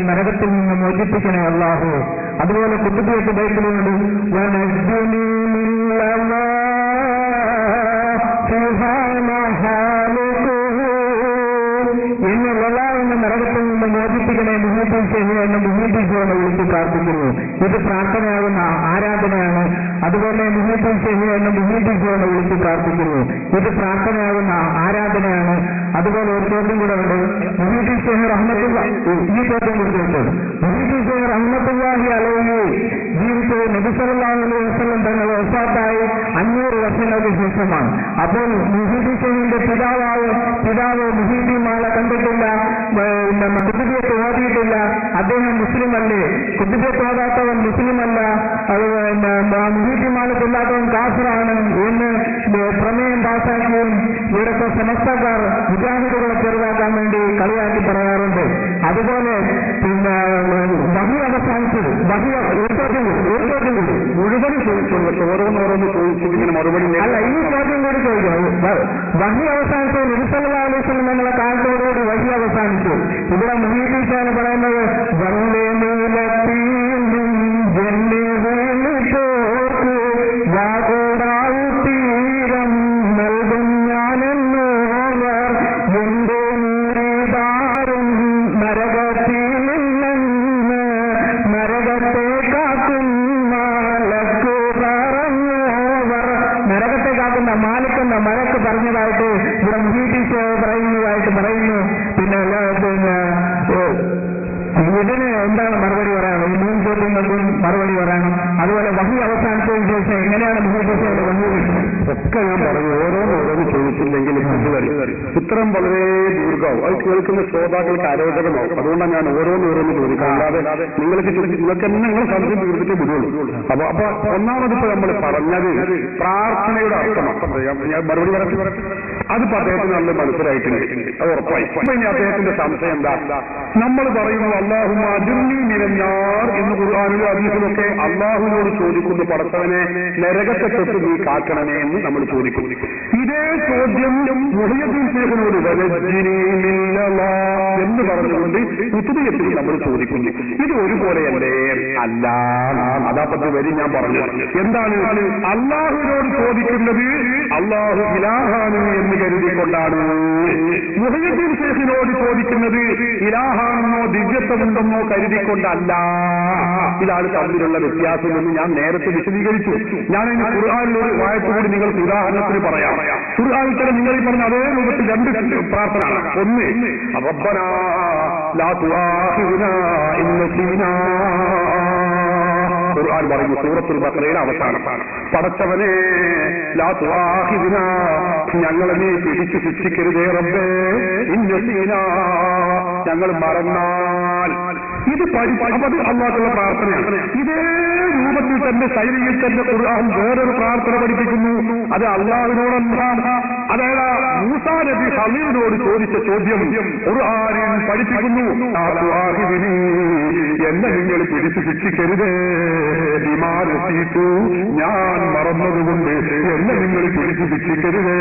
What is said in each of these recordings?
നരകത്തിൽ നിന്ന് മോചിപ്പിക്കണേ അല്ലാഹു. അതുപോലെ കുത്തുബിയത്ത് ബൈക്കിലുണ്ട് എന്നെ നരകത്തിൽ നിന്ന് മോചിപ്പിക്കണേ എന്നെ മുഹീദ്ദീൻ വിളിച്ച് പ്രാർത്ഥിക്കുന്നു. ഇത് പ്രാർത്ഥനയാകുന്ന ആരാധനയാണ്. അതുപോലെ മുഹീദ്ദീൻ എന്നെ മുഹീദ്ദീൻ വിളിച്ച് പ്രാർത്ഥിക്കുന്നു. ഇത് പ്രാർത്ഥനയാകുന്ന ആരാധനയാണ്. അതുപോലെ ഒരു ചോദ്യം കൂടെ ഉണ്ട്. മുഹീദ്ദീൻ ഷേഖ് റഹ്മത്തുള്ളാഹി, ഈ ചോദ്യം കൂടി ചോദിച്ചത്, മുഹീദ്ദീൻ ഷേഖ് റഹ്മത്തുള്ളാഹി അലൈഹി ജീവിച്ചത് നബി സല്ലല്ലാഹു അലൈഹി വസല്ലം തങ്ങൾ വഫാത്തായി 500 വർഷങ്ങൾക്ക് ശേഷമാണ്. അപ്പോൾ മുഹീദ്ദീൻ ഷേഖിന്റെ പിതാവ് മുഹീദ്ദീൻ മാല കണ്ടിട്ടില്ല, കുത്തുബിയത്ത് ഓതിയിട്ടില്ല. അദ്ദേഹം മുസ്ലിം അല്ലേ? കുത്തുബിയത്ത് ഓതാത്തവൻ മുസ്ലിമല്ല, മുഹീദ്ദീൻ മാല ഇല്ലാത്തവൻ കാഫിറാണ് എന്ന് പ്രമേയം പാസാക്കുകയും ഇവിടുത്തെ സമസ്തക്കാർ മുജാഹിദുകളെ ചെറുതാക്കാൻ വേണ്ടി കളിയാക്കി പറയാറുണ്ട്. അതുപോലെ പിന്നെ വഹി അവസാനിച്ചത് മുഴുവൻ ഓരോന്നോരോന്ന് ചോദിച്ചു മറുപടി അല്ല, ഈ ചോദ്യം കൂടി ചോദിക്കാം. വഹി അവസാനിച്ചത് നബി സല്ലല്ലാഹു അലൈഹി വസല്ലം നമ്മളെ കാലത്തോടുകൂടി വഹി അവസാനിച്ചു. ഇവിടെ മുഹീദ്ദീൻ ഷേഖ് പറയുന്നത് വല്ലേ നീലത്തീനും ജന്മി വീണിട്ടോർക്ക് വാകൂടാവു തീരം നൽകും ഞാനെന്നോവർ എന്റെ നീരിതാരും നരകത്തിൽ നിന്ന് നരകത്തെ കാക്കും മാലക്ക് പറഞ്ഞോവർ. നരകത്തെ കാക്കുന്ന മാലിക്കെന്ന മലക്ക് പറഞ്ഞതായിട്ട് ഇവിടെ മുഹീദ്ദീൻ ഷേഖ് പറയുന്നു. പിന്നെ ഇതിന് എന്താണ് മറുപടി പറയണം? ഈ 3 ചോദ്യങ്ങൾക്കും മറുപടി പറയണം. അതുപോലെ വഹി അവസാനിച്ചതിന് ശേഷം എങ്ങനെയാണ് മുഹീദ്ദീൻ ഷേഖ് വഹി ഒക്കെ ഞാൻ പറഞ്ഞു. ഓരോന്ന് ചോദിച്ചില്ലെങ്കിൽ ഉത്തരം വളരെ ദീർഘമാവും. അത് കേൾക്കുന്ന ശ്രോതാക്കൾക്ക് അരോചകമാവും. അതുകൊണ്ടാണ് ഞാൻ ഓരോന്ന് ചോദിക്കാം. അല്ലാതെ നിങ്ങൾക്ക് തന്നെ നിങ്ങളെ സംശയം തീർത്തിട്ട് വിടുള്ളൂ. അപ്പൊ ഒന്നാമതിപ്പോ നമ്മൾ പറഞ്ഞത് പ്രാർത്ഥനയുടെ അർത്ഥമാണ്. ഞാൻ മറുപടി പറയട്ടെ. അതിപ്പോ അദ്ദേഹത്തിന് നല്ല മനസ്സിലായിട്ടുണ്ട്, അത് ഉറപ്പായി. അപ്പൊ ഇനി അദ്ദേഹത്തിന്റെ സംശയം എന്താ? നമ്മൾ പറയുന്നു അല്ലാഹുമ്മ അജിർനി മിനന്നാർ എന്ന് ഖുർആനിലും ഹദീസിലൊക്കെ അല്ലാഹുവിനോട് ചോദിക്കുന്നു, പടച്ചവനെ നരകത്തെ തൊട്ട് നീ കാക്കണമേ എന്ന് നമ്മൾ ചോദിക്കുന്നു. ഇതേ ചോദ്യം മുഹയ്യദ്ദീൻ ഷേഖിനോട് വനജ്ജിനി മിനല്ലാഹ് എന്ന് പറഞ്ഞുകൊണ്ട് കുത്തുബിയത്തിൽ നമ്മൾ ചോദിക്കുന്നു. ഇത് ഒരുപോലെയല്ലേ? അല്ല. അതാപ്പത്തെ വരി ഞാൻ പറഞ്ഞു. എന്താണ്? അല്ലാഹുവിനോട് ചോദിക്കുന്നത് അല്ലാഹു ഇലാഹാണ് എന്ന് കരുതിക്കൊണ്ടാണ്. മുഹയ്യദ്ദീൻ ഷേഖിനോട് ചോദിക്കുന്നത് ഇലാഹാണെന്നോ ദിവ്യത്വമുണ്ടെന്നോ കരുതിക്കൊണ്ടല്ല. ഇതാണ് തമ്മിലുള്ള വ്യത്യാസം എന്ന് ഞാൻ നേരത്തെ വിശദീകരിച്ചു. ഞാൻ ഇനി ഖുർആനിലൊരു വായത്തുകൂടി നിങ്ങൾക്ക് ഉദാഹരണത്തിന് പറയാം. ഖുർആനിൽ തന്നെ നിങ്ങൾ ഈ പറഞ്ഞ അതേ രൂപത്തിൽ 2 പ്രാർത്ഥന. ഒന്ന്, റബ്ബനാ ലാ തുആഖിദ്നാ ഇൻ നസീനാ. ഖുർആൻ പറയുന്നു സൂറത്തുൽ ബഖറയുടെ അവസാനം, പടച്ചവനെ ലാ തുആഖിദ്നാ, ഞങ്ങളെ നീ പിടിച്ചു ശിക്ഷിക്കരുതേ റബ്ബേ, ഇൻ നസീനാ, ഞങ്ങൾ മറന്നാൽ. ഇത് അപ്പൊ അത് അല്ലാഹുള്ള പ്രാർത്ഥനയാണ്. ഇതേ രൂപത്തിൽ തന്നെ ശൈലിയിൽ തന്നെ ഖുർആൻ വേറൊരു പ്രാർത്ഥന പഠിപ്പിക്കുന്നു. അത് അല്ലാഹുവിനോടല്ല, അതായത് മൂസാ നബി ഖലീലിനോട് ചോദിച്ച ചോദ്യം ഖുർആനിൽ പഠിപ്പിക്കുന്നു. എന്നെ നിങ്ങൾ പിടിച്ചു ശിക്ഷിക്കരുതേ, വിമാനസീറ്റു, ഞാൻ മറന്നതുകൊണ്ട് എന്നെ നിങ്ങൾ പിടിച്ചു ശിക്ഷിക്കരുതേ.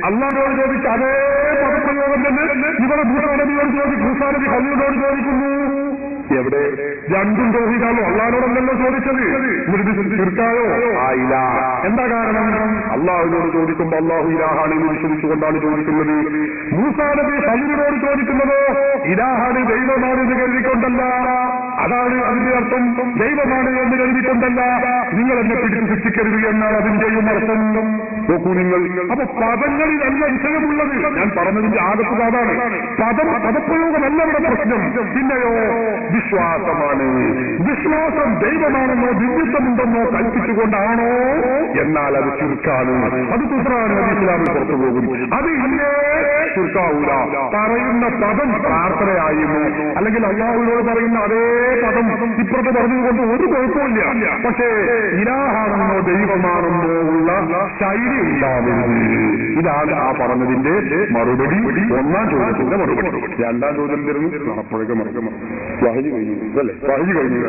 അല്ലാഹുവോട് ചോദിച്ച അതേ പദപ്രയോഗം തന്നെ ഇവിടെ മൂസാ നബിയോട് മൂസാ നബി ഖലീലിനോട് ചോദിക്കുന്നു. എവിടെ? 2 തൗഹീദാണോ? അല്ലാഹുവോടല്ലല്ലോ ചോദിച്ചത്. ശിർക്കായോ? ആയില്ല. എന്താ കാരണം? അല്ലാഹുവിനോട് ചോദിക്കുമ്പോൾ അല്ലാഹു ഇലാഹാണ് എന്ന് വിശ്വസിച്ചുകൊണ്ടാണ് ചോദിക്കുന്നത്. മൂസാ നബി ഖലീലിനോട് ചോദിക്കുന്നതോ ഇലാഹാണ്, ദൈവമാണ് എന്ന് കരുതിക്കൊണ്ടല്ല. അതാണ് അതിന്റെ അർത്ഥം. ദൈവമാണ് എന്ന് കരുതിക്കൊണ്ടല്ല. നിങ്ങൾ എന്നെ പിടിച്ചു ശിക്ഷിക്കരുത് എന്നാണ് അതിന്റെയും അർത്ഥം. നോക്കൂ നിങ്ങൾ. അപ്പൊ പദങ്ങളിലല്ല വിഷയമുള്ളത്. ഞാൻ പറഞ്ഞതിന്റെ ആകത്തുക അതാണ്. പദപ്രയോഗമല്ല ഇവിടെ പ്രശ്നം. പിന്നെയോ വിശ്വാസമാണ്. വിശ്വാസം ദൈവമാണെന്നോ ദിവ്യത്വമുണ്ടെന്നോ കൽപ്പിച്ചുകൊണ്ടാണോ? എന്നാൽ അത് ശിർക്കാണ്. അത് കുഫ്റാണ്. അത് ഇസ്ലാമിൽ പുറത്തു പോകും. അത് ഇല്ലേ ശിർക്കാവൂല. പറയുന്ന പദം പ്രാർത്ഥനയായിരുന്നു. അല്ലെങ്കിൽ അല്ലാഹുവിനോട് പറയുന്ന അതേ പദം ഇപ്പുറത്ത് പറഞ്ഞതുകൊണ്ട് ഒരു കുഴപ്പമില്ല. പക്ഷേ ഇലാഹാണെന്നോ ദൈവമാണെന്നോ ഉള്ള ശൈലി ഉണ്ടാവുന്നത്. ഇതാണ് ആ പറഞ്ഞതിന്റെ മറുപടി. 1-ാം ചോദ്യത്തിന്റെ മറുപടി. 2-ാം ചോദ്യം തരുന്നു. അപ്പോഴേക്കും വഹി കഴിഞ്ഞു അല്ലേ? വഹി കഴിഞ്ഞു.